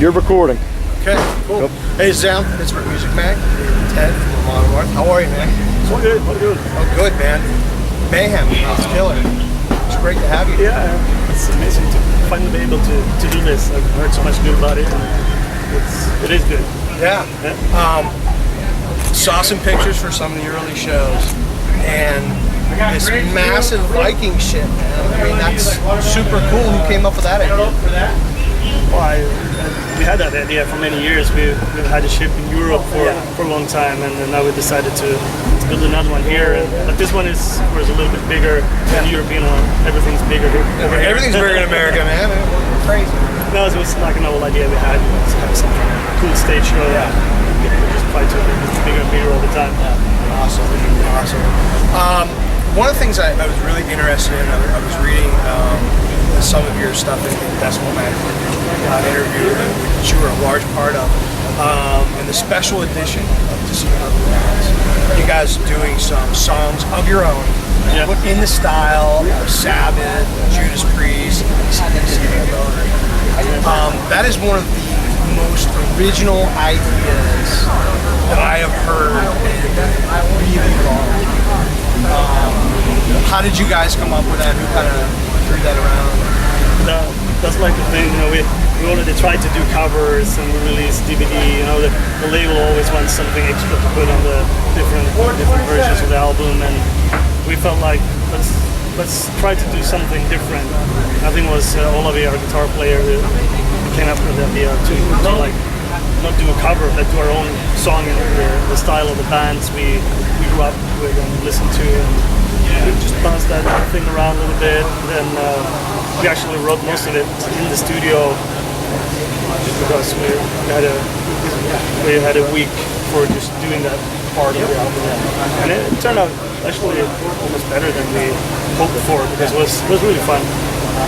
You're recording. Okay, cool. Hey, Sam, it's for PGHMUSICMAG. Ted from Amon Amarth. How are you, man? All good, all good. Oh, good, man. Mayhem, it's killer. It's great to have you. Yeah, it's amazing to finally be able to do this. I've heard so much good about it, and it is good. Yeah. Saw some pictures for some of the early shows, and this massive Viking shit, man. I mean, that's super cool. Who came up with that idea? Well, we had that idea for many years. We've had a ship in Europe for a long time, and now we decided to build another one here. But this one is, of course, a little bit bigger than the European one. Everything's bigger here. Everything's bigger in America, man. Crazy. No, it was like an old idea we had. To have some cool stage show. Yeah. We just try to make it bigger and bigger all the time. Awesome. One of the things I was really interested in, I was reading some of your stuff in Decibel magazine, interview which you were a large part of, in the special edition of Deceiver Of The Gods. You guys doing some songs of your own, but in the style of Sabbath, Judas Priest, that is one of the most original ideas that I have heard in really long. How did you guys come up with that? Who kind of threw that around? That's like the thing, you know, we already tried to do covers and we released DVD, you know, the label always wants something extra to put on the different versions of the album, and we felt like let's try to do something different. I think it was Olavi, our guitar player, who came up with the idea to like not do a cover, but do our own song in the style of the bands we grew up with and listened to, and we just bounced that thing around a little bit. And then we actually wrote most of it in the studio, just because we had a week for just doing that part of the album, and it turned out actually almost better than we hoped for, because it was really fun.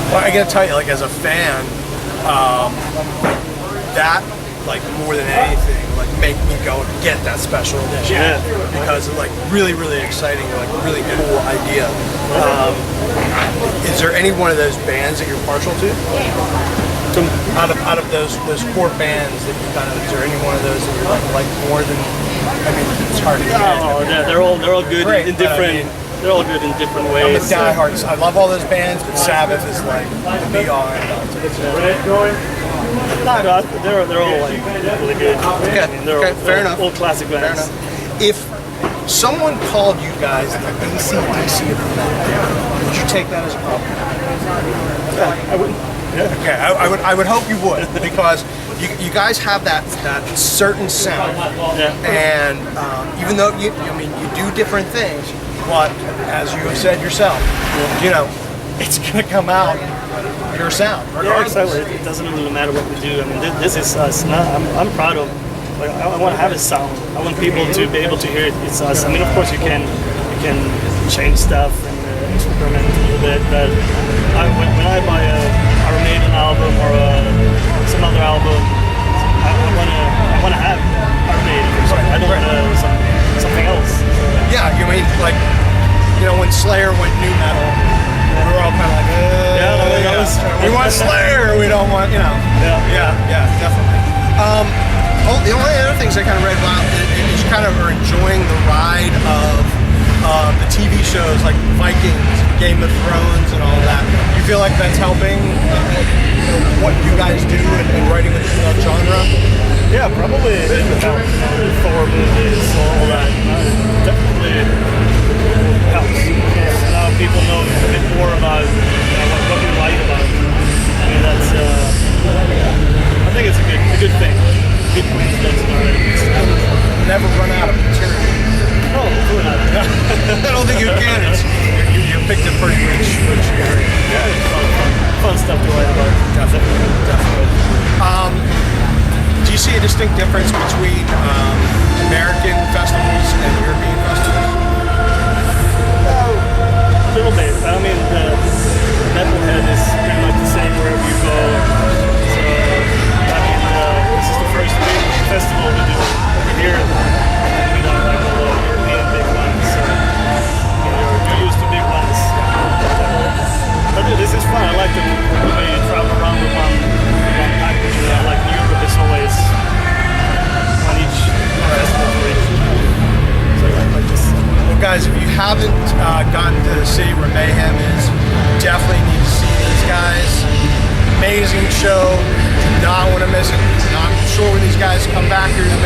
Well, I gotta tell you, like, as a fan, that, like, more than anything, like, make me go get that special edition, because it's like really exciting, like really cool idea. Is there any one of those bands that you're partial to? Out of those core bands that you kind of, is there any one of those that you're like more than? I mean, it's hard to get. No, they're all good in different. They're all good in different ways. I'm a diehard. I love all those bands, but Sabbath is like the be-all and end-all. No, they're all like really good. Okay, I mean, they're fair enough. All classic bands. If someone called you guys the AC/DC of the metal, would you take that as a compliment? Yeah, I wouldn't. Yeah. Okay, I would hope you would, because you guys have that certain sound, and even though you do different things, but as you have said yourself, you know, it's gonna come out your sound. Yeah, exactly. It doesn't really matter what we do. I mean, this is us. And I'm proud of. Like, I want to have a sound. I want people to be able to hear it. It's us. I mean, of course, you can change stuff and experiment a little bit. But when I buy a Iron Maiden album or some other album, I want to have Iron Maiden. I don't want something else. Yeah, you mean, like, you know, when Slayer went new metal, we were all kind of like, we want Slayer, we don't want, you know. Yeah, definitely. The only other things I kind of read about is you kind of are enjoying the ride of the TV shows like Vikings, Game of Thrones, and all that. You feel like that's helping what you guys do in writing with the genre? Yeah, probably it would help. Thor movies, all that. Definitely helps. Now people know a bit more about what we write about. I mean, that's. I think it's a good thing. Good coincidence. Never run out of material. No, we're not. I don't think you can. You picked a pretty rich area. Yeah, it's fun stuff to write about. Definitely. Do you see a distinct difference between American festivals and European festivals? A little bit. I mean, the metalhead is pretty much the same wherever you go. So, I mean, this is the first big festival we do over here. We don't like all the European big ones. So, you're used to big ones. But this is fun. I like the way you travel around with one package. I like Europe is haven't gotten to see where Mayhem is, definitely need to see these guys. Amazing show. Do not want to miss it. Not sure when these guys come back here to